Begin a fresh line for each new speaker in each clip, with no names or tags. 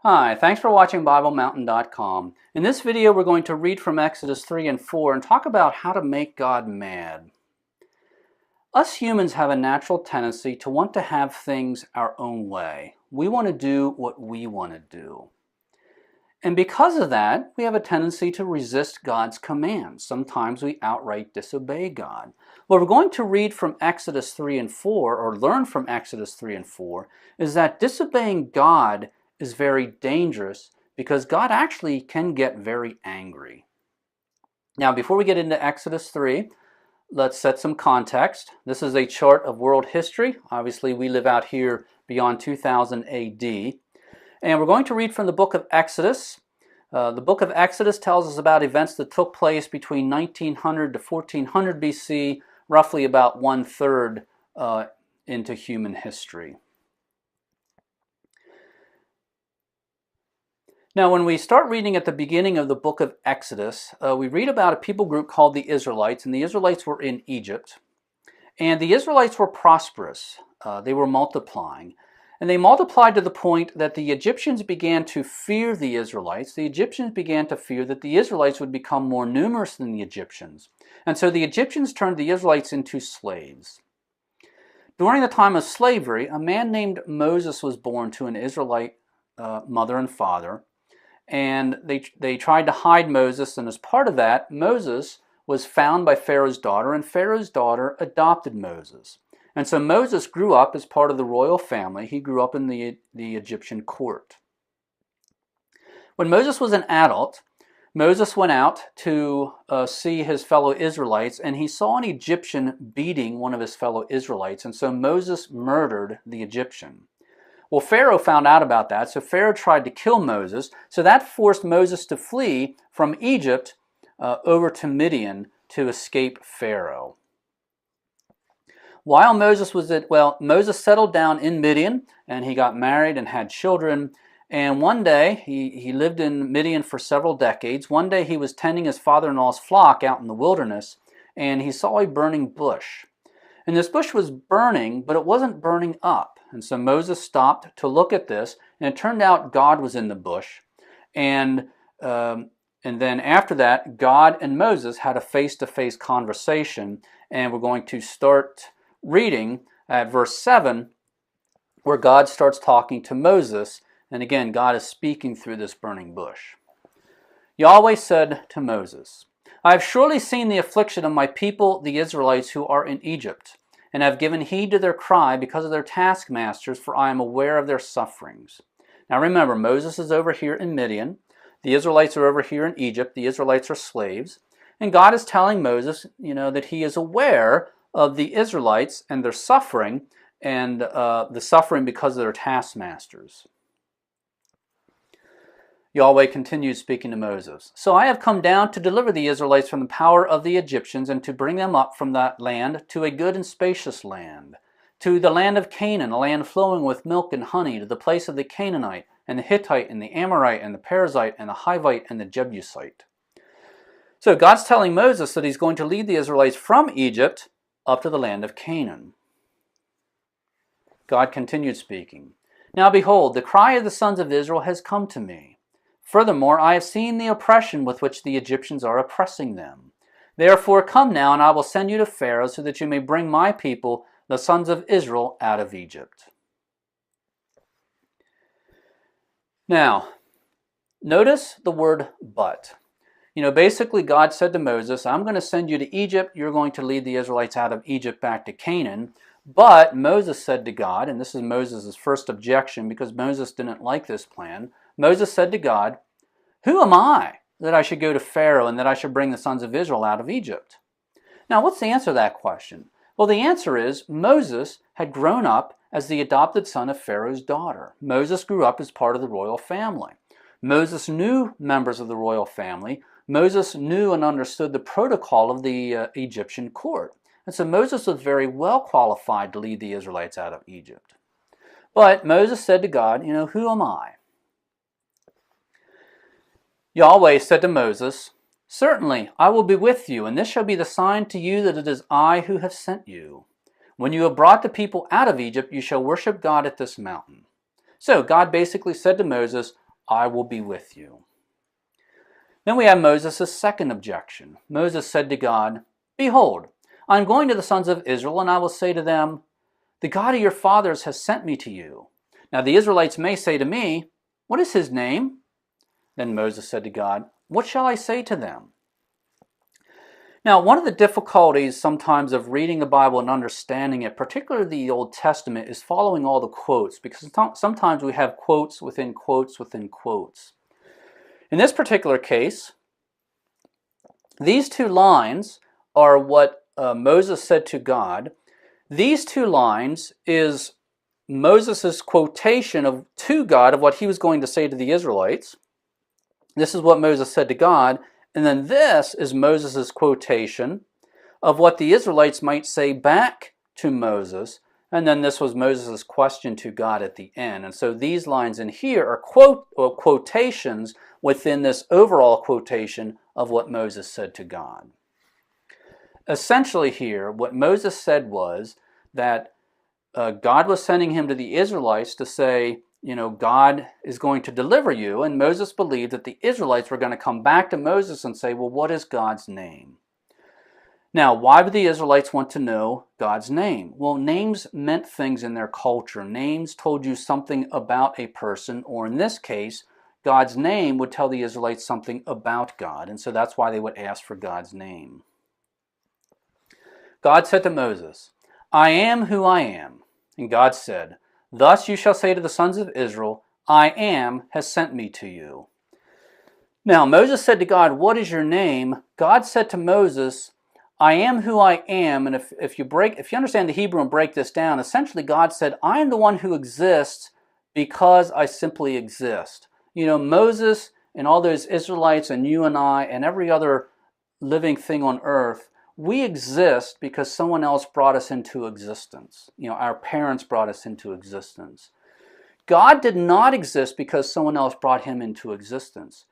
Hi, thanks for watching BibleMountain.com. In this video we're going to read from Exodus 3 and 4 and talk about how to make God mad. Us humans have a natural tendency to want to have things our own way. We want to do what we want to do. And because of that, we have a tendency to resist God's commands. Sometimes we outright disobey God. What we're going to read from Exodus 3 and 4, or learn from Exodus 3 and 4, is that disobeying God is very dangerous because God actually can get very angry. Now, before we get into Exodus 3, let's set some context. This is a chart of world history. Obviously, we live out here beyond 2000 AD. And we're going to read from the book of Exodus. The book of Exodus tells us about events that took place between 1900 to 1400 BC, roughly about 1/3 into human history. Now, when we start reading at the beginning of the book of Exodus, we read about a people group called the Israelites, and the Israelites were in Egypt. And the Israelites were prosperous. They were multiplying. And they multiplied to the point that the Egyptians began to fear the Israelites. The Egyptians began to fear that the Israelites would become more numerous than the Egyptians. And so the Egyptians turned the Israelites into slaves. During the time of slavery, a man named Moses was born to an Israelite mother and father. And they tried to hide Moses, and as part of that, Moses was found by Pharaoh's daughter, and Pharaoh's daughter adopted Moses. And so Moses grew up as part of the royal family. He grew up in the Egyptian court. When Moses was an adult, Moses went out to see his fellow Israelites, and he saw an Egyptian beating one of his fellow Israelites, and so Moses murdered the Egyptian. Well, Pharaoh found out about that, so Pharaoh tried to kill Moses, so that forced Moses to flee from Egypt over to Midian to escape Pharaoh. While Moses was Moses settled down in Midian, and he got married and had children, and one day, he lived in Midian for several decades. One day he was tending his father-in-law's flock out in the wilderness, and he saw a burning bush. And this bush was burning, but it wasn't burning up. And so Moses stopped to look at this, and it turned out God was in the bush. And then after that, God and Moses had a face-to-face conversation, and we're going to start reading at verse 7, where God starts talking to Moses, and again, God is speaking through this burning bush. Yahweh said to Moses, I have surely seen the affliction of my people, the Israelites, who are in Egypt, and have given heed to their cry because of their taskmasters, for I am aware of their sufferings. Now remember, Moses is over here in Midian. The Israelites are over here in Egypt. The Israelites are slaves. And God is telling Moses, that he is aware of the Israelites and their suffering, and the suffering because of their taskmasters. Yahweh continued speaking to Moses. So I have come down to deliver the Israelites from the power of the Egyptians and to bring them up from that land to a good and spacious land, to the land of Canaan, a land flowing with milk and honey, to the place of the Canaanite and the Hittite and the Amorite and the Perizzite and the Hivite and the Jebusite. So God's telling Moses that he's going to lead the Israelites from Egypt up to the land of Canaan. God continued speaking. Now behold, the cry of the sons of Israel has come to me. Furthermore, I have seen the oppression with which the Egyptians are oppressing them. Therefore come now, and I will send you to Pharaoh, so that you may bring my people, the sons of Israel, out of Egypt. Now, notice the word but. Basically God said to Moses, I'm going to send you to Egypt. You're going to lead the Israelites out of Egypt back to Canaan. But Moses said to God, and this is Moses' first objection because Moses didn't like this plan, Moses said to God, who am I that I should go to Pharaoh and that I should bring the sons of Israel out of Egypt? Now, what's the answer to that question? Well, the answer is Moses had grown up as the adopted son of Pharaoh's daughter. Moses grew up as part of the royal family. Moses knew members of the royal family. Moses knew and understood the protocol of the Egyptian court. And so Moses was very well qualified to lead the Israelites out of Egypt. But Moses said to God, who am I? Yahweh said to Moses, certainly I will be with you, and this shall be the sign to you that it is I who have sent you. When you have brought the people out of Egypt, you shall worship God at this mountain. So God basically said to Moses, I will be with you. Then we have Moses' second objection. Moses said to God, Behold, I am going to the sons of Israel, and I will say to them, The God of your fathers has sent me to you. Now the Israelites may say to me, What is his name? Then Moses said to God, What shall I say to them? Now, one of the difficulties sometimes of reading the Bible and understanding it, particularly the Old Testament, is following all the quotes, because sometimes we have quotes within quotes within quotes. In this particular case, these two lines are what Moses said to God. These two lines is Moses' quotation to God of what he was going to say to the Israelites. This is what Moses said to God. And then this is Moses' quotation of what the Israelites might say back to Moses. And then this was Moses' question to God at the end. And so these lines in here are quotations within this overall quotation of what Moses said to God. Essentially here, what Moses said was that God was sending him to the Israelites to say, God is going to deliver you. And Moses believed that the Israelites were going to come back to Moses and say, well, what is God's name? Now, why would the Israelites want to know God's name? Well, names meant things in their culture. Names told you something about a person, or in this case, God's name would tell the Israelites something about God. And so that's why they would ask for God's name. God said to Moses, I am who I am. And God said, Thus you shall say to the sons of Israel, I am has sent me to you. Now Moses said to God, What is your name? God said to Moses, I am who I am. And if you understand the Hebrew and break this down, essentially God said, I am the one who exists because I simply exist. Moses and all those Israelites and you and I and every other living thing on earth, we exist because someone else brought us into existence. Our parents brought us into existence. God did not exist because someone else brought him into existence.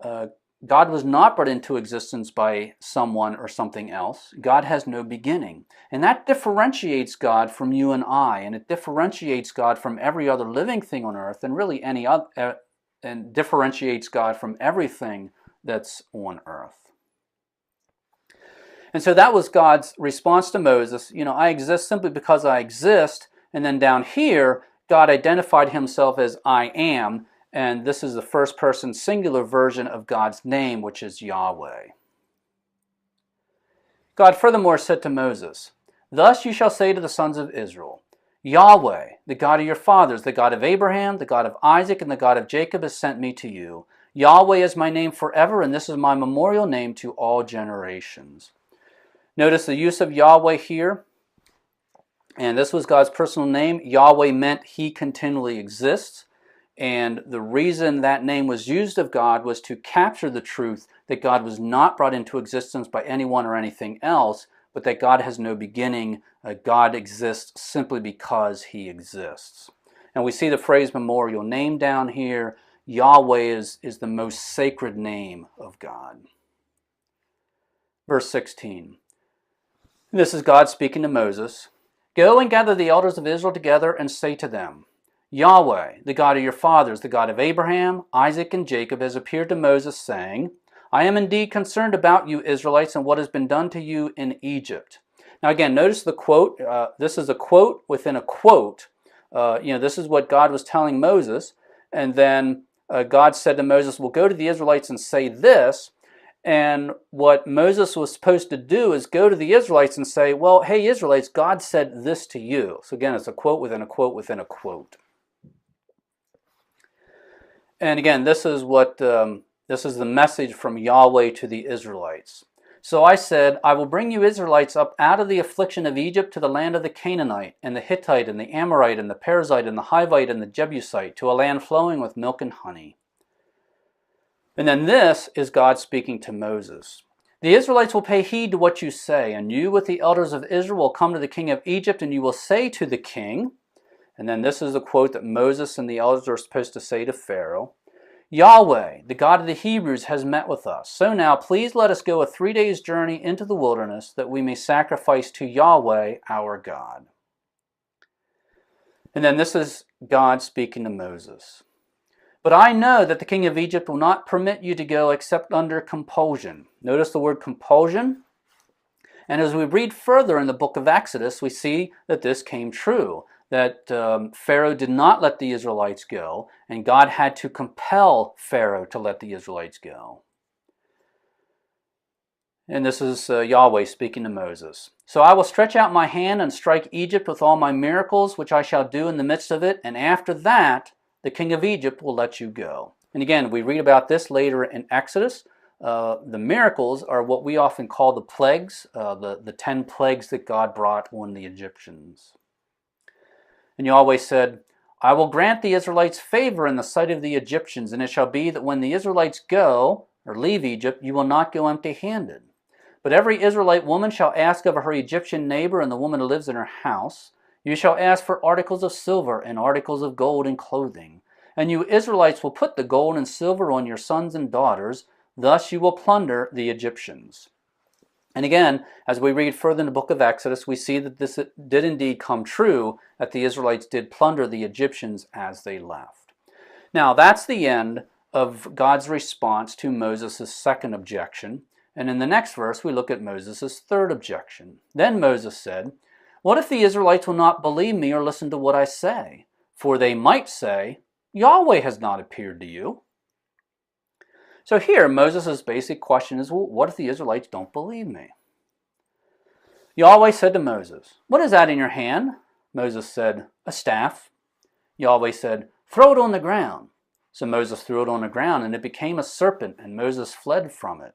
God was not brought into existence by someone or something else. God has no beginning. And that differentiates God from you and I, and it differentiates God from every other living thing on earth, and really any other, and differentiates God from everything that's on earth. And so that was God's response to Moses. I exist simply because I exist. And then down here, God identified himself as I am. And this is the first person singular version of God's name, which is Yahweh. God furthermore said to Moses, Thus you shall say to the sons of Israel, Yahweh, the God of your fathers, the God of Abraham, the God of Isaac, and the God of Jacob has sent me to you. Yahweh is my name forever, and this is my memorial name to all generations. Notice the use of Yahweh here. And this was God's personal name. Yahweh meant he continually exists. And the reason that name was used of God was to capture the truth that God was not brought into existence by anyone or anything else, but that God has no beginning. God exists simply because he exists. And we see the phrase memorial name down here. Yahweh is the most sacred name of God. Verse 16. This is God speaking to Moses. Go and gather the elders of Israel together and say to them, Yahweh, the God of your fathers, the God of Abraham, Isaac, and Jacob, has appeared to Moses, saying, I am indeed concerned about you, Israelites, and what has been done to you in Egypt. Now again, notice the quote. This is a quote within a quote. This is what God was telling Moses. And then God said to Moses, well, go to the Israelites and say this. And what Moses was supposed to do is go to the Israelites and say, well, hey, Israelites, God said this to you. So again, it's a quote within a quote within a quote. And again, this is the message from Yahweh to the Israelites. So I said, I will bring you Israelites up out of the affliction of Egypt to the land of the Canaanite, and the Hittite, and the Amorite, and the Perizzite, and the Hivite, and the Jebusite, to a land flowing with milk and honey. And then this is God speaking to Moses. The Israelites will pay heed to what you say, and you with the elders of Israel will come to the king of Egypt, and you will say to the king, and then this is a quote that Moses and the elders are supposed to say to Pharaoh, Yahweh, the God of the Hebrews, has met with us. So now please let us go a 3 days' journey into the wilderness, that we may sacrifice to Yahweh our God. And then this is God speaking to Moses. But I know that the king of Egypt will not permit you to go except under compulsion. Notice the word compulsion. And as we read further in the book of Exodus, we see that this came true, that Pharaoh did not let the Israelites go, and God had to compel Pharaoh to let the Israelites go. And this is Yahweh speaking to Moses. So I will stretch out my hand and strike Egypt with all my miracles, which I shall do in the midst of it, and after that the king of Egypt will let you go. And again, we read about this later in Exodus. The miracles are what we often call the plagues, the 10 plagues that God brought on the Egyptians. And Yahweh said, I will grant the Israelites favor in the sight of the Egyptians, and it shall be that when the Israelites go, or leave Egypt, you will not go empty-handed. But every Israelite woman shall ask of her Egyptian neighbor and the woman who lives in her house. You shall ask for articles of silver and articles of gold and clothing. And you Israelites will put the gold and silver on your sons and daughters. Thus you will plunder the Egyptians. And again, as we read further in the book of Exodus, we see that this did indeed come true, that the Israelites did plunder the Egyptians as they left. Now, that's the end of God's response to Moses' second objection. And in the next verse, we look at Moses' third objection. Then Moses said, what if the Israelites will not believe me or listen to what I say? For they might say, Yahweh has not appeared to you. So here, Moses' basic question is, well, what if the Israelites don't believe me? Yahweh said to Moses, what is that in your hand? Moses said, a staff. Yahweh said, throw it on the ground. So Moses threw it on the ground, and it became a serpent, and Moses fled from it.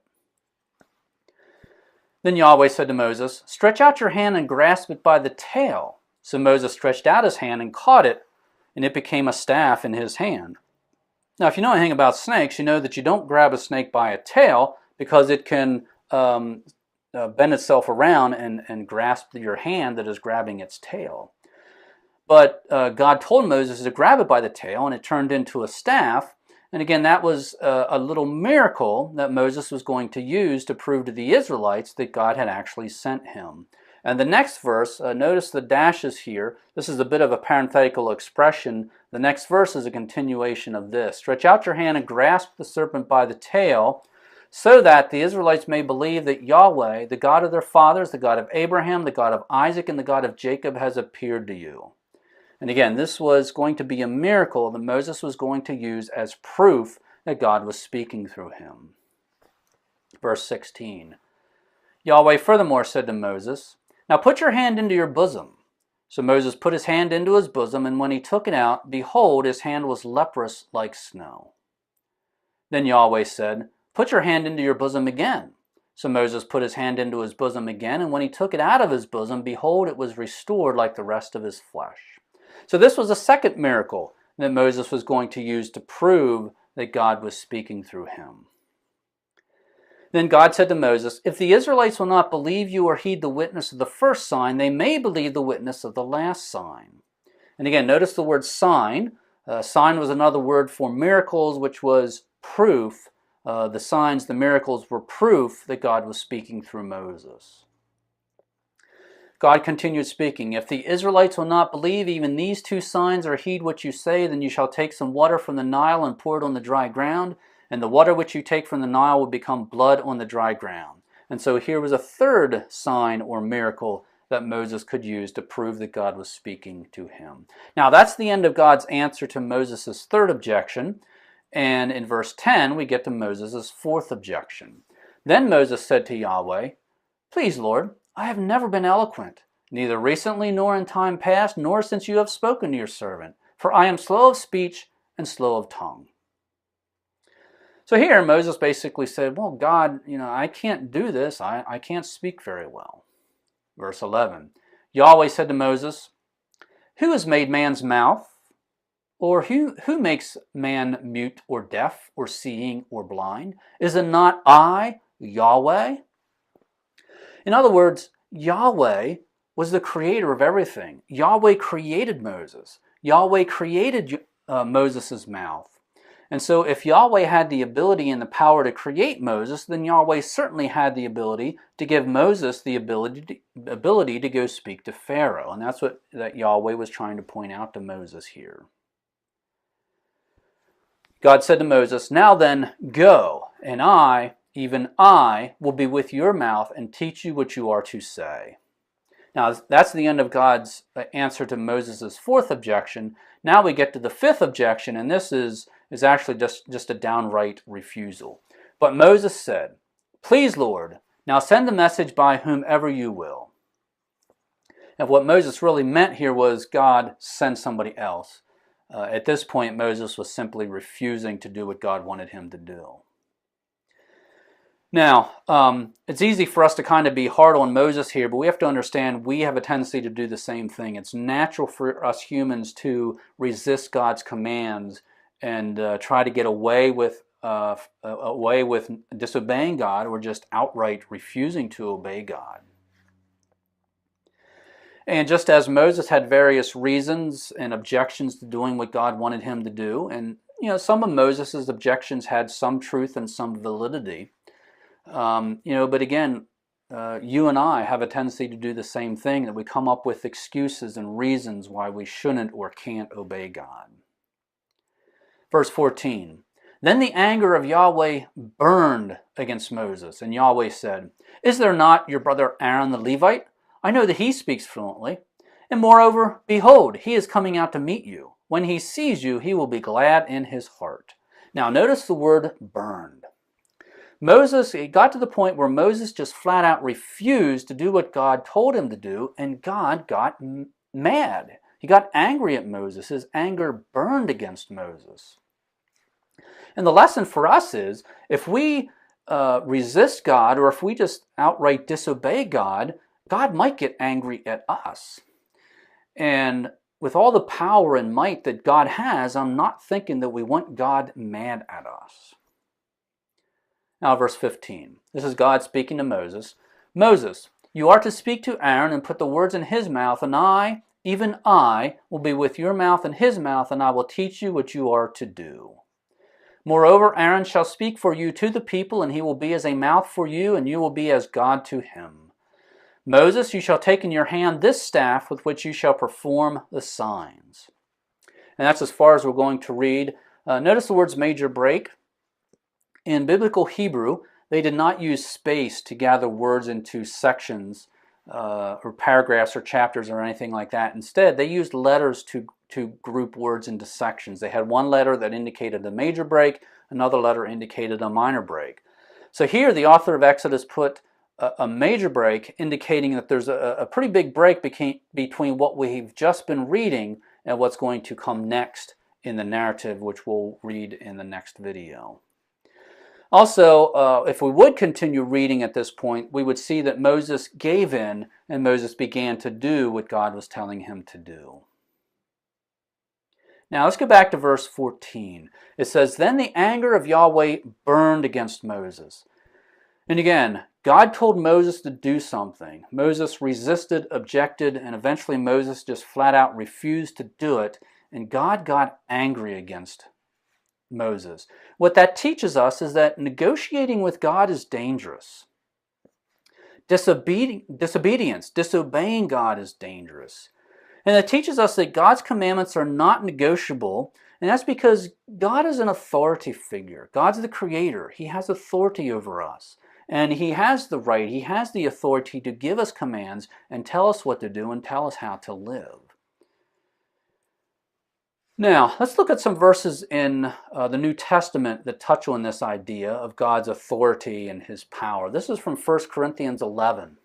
Then Yahweh said to Moses, stretch out your hand and grasp it by the tail. So Moses stretched out his hand and caught it, and it became a staff in his hand. Now, if you know anything about snakes, you know that you don't grab a snake by a tail because it can bend itself around and grasp your hand that is grabbing its tail. But God told Moses to grab it by the tail, and it turned into a staff. And again, that was a little miracle that Moses was going to use to prove to the Israelites that God had actually sent him. And the next verse, notice the dashes here. This is a bit of a parenthetical expression. The next verse is a continuation of this. Stretch out your hand and grasp the serpent by the tail, so that the Israelites may believe that Yahweh, the God of their fathers, the God of Abraham, the God of Isaac, and the God of Jacob, has appeared to you. And again, this was going to be a miracle that Moses was going to use as proof that God was speaking through him. Verse 16. Yahweh furthermore said to Moses, now put your hand into your bosom. So Moses put his hand into his bosom, and when he took it out, behold, his hand was leprous like snow. Then Yahweh said, put your hand into your bosom again. So Moses put his hand into his bosom again, and when he took it out of his bosom, behold, it was restored like the rest of his flesh. So this was a second miracle that Moses was going to use to prove that God was speaking through him. Then God said to Moses, if the Israelites will not believe you or heed the witness of the first sign, they may believe the witness of the last sign. And again, notice the word sign. Sign was another word for miracles, which was proof. The signs, the miracles were proof that God was speaking through Moses. God continued speaking, if the Israelites will not believe even these two signs or heed what you say, then you shall take some water from the Nile and pour it on the dry ground, and the water which you take from the Nile will become blood on the dry ground. And so here was a third sign or miracle that Moses could use to prove that God was speaking to him. Now that's the end of God's answer to Moses' third objection. And in verse 10, we get to Moses' fourth objection. Then Moses said to Yahweh, please, Lord, I have never been eloquent, neither recently nor in time past, nor since you have spoken to your servant, for I am slow of speech and slow of tongue. So here Moses basically said, well, God, I can't do this. I can't speak very well. Verse 11, Yahweh said to Moses, who has made man's mouth? Or who makes man mute or deaf or seeing or blind? Is it not I, Yahweh? In other words, Yahweh was the creator of everything. Yahweh created Moses. Yahweh created Moses' mouth. And so if Yahweh had the ability and the power to create Moses, then Yahweh certainly had the ability to give Moses the ability to go speak to Pharaoh. And that's what that Yahweh was trying to point out to Moses here. God said to Moses, "Now then, go, and I, even I, will be with your mouth and teach you what you are to say." Now, that's the end of God's answer to Moses' fourth objection. Now we get to the fifth objection, and this is actually just a downright refusal. But Moses said, "Please, Lord, now send the message by whomever you will." And what Moses really meant here was, God, send somebody else. At this point, Moses was simply refusing to do what God wanted him to do. Now, it's easy for us to kind of be hard on Moses here, but we have to understand we have a tendency to do the same thing. It's natural for us humans to resist God's commands and try to get away with disobeying God, or just outright refusing to obey God. And just as Moses had various reasons and objections to doing what God wanted him to do, and some of Moses' objections had some truth and some validity. But again, you and I have a tendency to do the same thing, that we come up with excuses and reasons why we shouldn't or can't obey God. Verse 14, "Then the anger of Yahweh burned against Moses, and Yahweh said, 'Is there not your brother Aaron the Levite? I know that he speaks fluently. And moreover, behold, he is coming out to meet you. When he sees you, he will be glad in his heart.'" Now notice the word burned. It got to the point where Moses just flat out refused to do what God told him to do, and God got mad. He got angry at Moses. His anger burned against Moses. And the lesson for us is, if we resist God, or if we just outright disobey God, God might get angry at us. And with all the power and might that God has, I'm not thinking that we want God mad at us. Now, verse 15. This is God speaking to Moses. "Moses, you are to speak to Aaron and put the words in his mouth, and I, even I, will be with your mouth and his mouth, and I will teach you what you are to do. Moreover, Aaron shall speak for you to the people, and he will be as a mouth for you, and you will be as God to him. Moses, you shall take in your hand this staff with which you shall perform the signs." And that's as far as we're going to read. Notice the words major break. In biblical Hebrew, they did not use space to gather words into sections or paragraphs or chapters or anything like that. Instead, they used letters to group words into sections. They had one letter that indicated a major break, another letter indicated a minor break. So here the author of Exodus put a major break, indicating that there's a pretty big break between what we've just been reading and what's going to come next in the narrative, which we'll read in the next video. Also, if we would continue reading at this point, we would see that Moses gave in and Moses began to do what God was telling him to do. Now let's go back to verse 14. It says, "Then the anger of Yahweh burned against Moses." And again, God told Moses to do something. Moses resisted, objected, and eventually Moses just flat out refused to do it, and God got angry against Moses. What that teaches us is that negotiating with God is dangerous. Disobedience, disobeying God is dangerous. And it teaches us that God's commandments are not negotiable, and that's because God is an authority figure. God's the creator. He has authority over us. And he has the right, he has the authority to give us commands and tell us what to do and tell us how to live. Now, let's look at some verses in the New Testament that touch on this idea of God's authority and his power. This is from 1 Corinthians 11.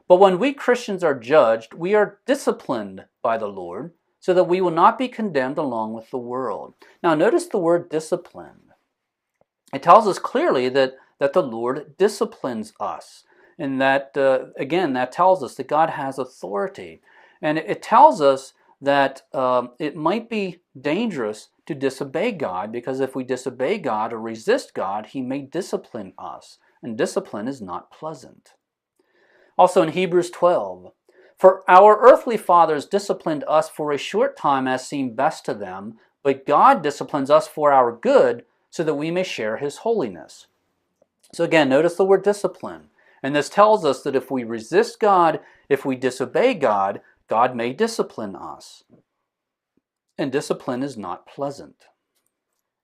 "But when we Christians are judged, we are disciplined by the Lord, so that we will not be condemned along with the world." Now, notice the word disciplined. It tells us clearly that the Lord disciplines us. And that, again, that tells us that God has authority. And it tells us that it might be dangerous to disobey God, because if we disobey God or resist God, he may discipline us. And discipline is not pleasant. Also in Hebrews 12, "For our earthly fathers disciplined us for a short time as seemed best to them, but God disciplines us for our good, so that we may share his holiness." So again, notice the word discipline. And this tells us that if we resist God, if we disobey God, God may discipline us. And discipline is not pleasant.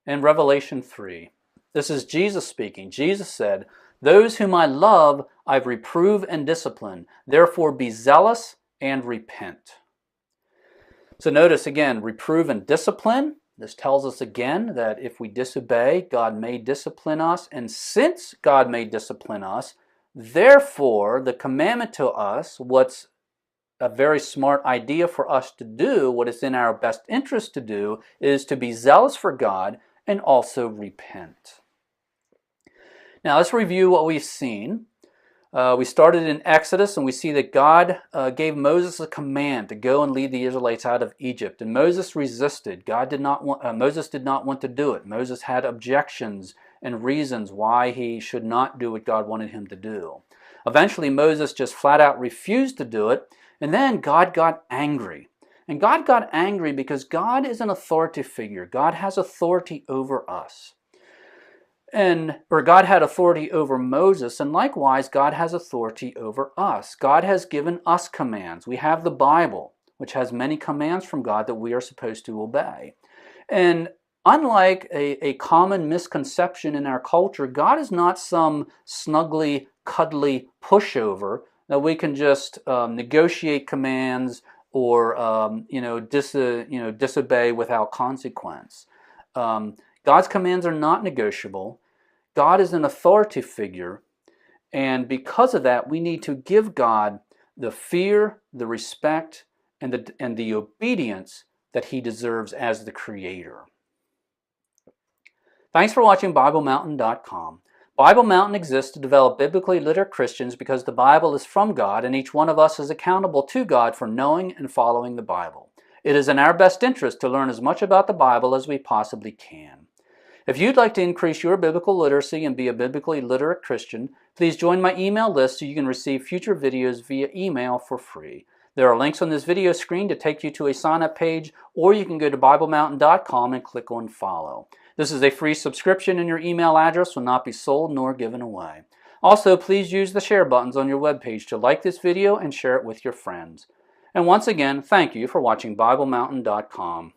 In Revelation 3, this is Jesus speaking. Jesus said, "Those whom I love, I reprove and discipline. Therefore be zealous and repent." So notice again, reprove and discipline. This tells us again that if we disobey, God may discipline us. And since God may discipline us, therefore the commandment to us, what's a very smart idea for us to do, what is in our best interest to do, is to be zealous for God and also repent. Now let's review what we've seen. We started in Exodus, and we see that God gave Moses a command to go and lead the Israelites out of Egypt. And Moses resisted. Moses did not want to do it. Moses had objections and reasons why he should not do what God wanted him to do. Eventually, Moses just flat out refused to do it, and then God got angry. And God got angry because God is an authority figure. God has authority over us. God had authority over Moses, and likewise, God has authority over us. God has given us commands. We have the Bible, which has many commands from God that we are supposed to obey. And unlike a common misconception in our culture, God is not some snuggly, cuddly pushover that we can just negotiate commands or disobey without consequence. God's commands are not negotiable. God is an authority figure, and because of that, we need to give God the fear, the respect, and the obedience that He deserves as the Creator. Thanks for watching BibleMountain.com. Bible Mountain exists to develop biblically literate Christians because the Bible is from God, and each one of us is accountable to God for knowing and following the Bible. It is in our best interest to learn as much about the Bible as we possibly can. If you'd like to increase your biblical literacy and be a biblically literate Christian, please join my email list so you can receive future videos via email for free. There are links on this video screen to take you to a sign-up page, or you can go to BibleMountain.com and click on follow. This is a free subscription, and your email address will not be sold nor given away. Also, please use the share buttons on your webpage to like this video and share it with your friends. And once again, thank you for watching BibleMountain.com.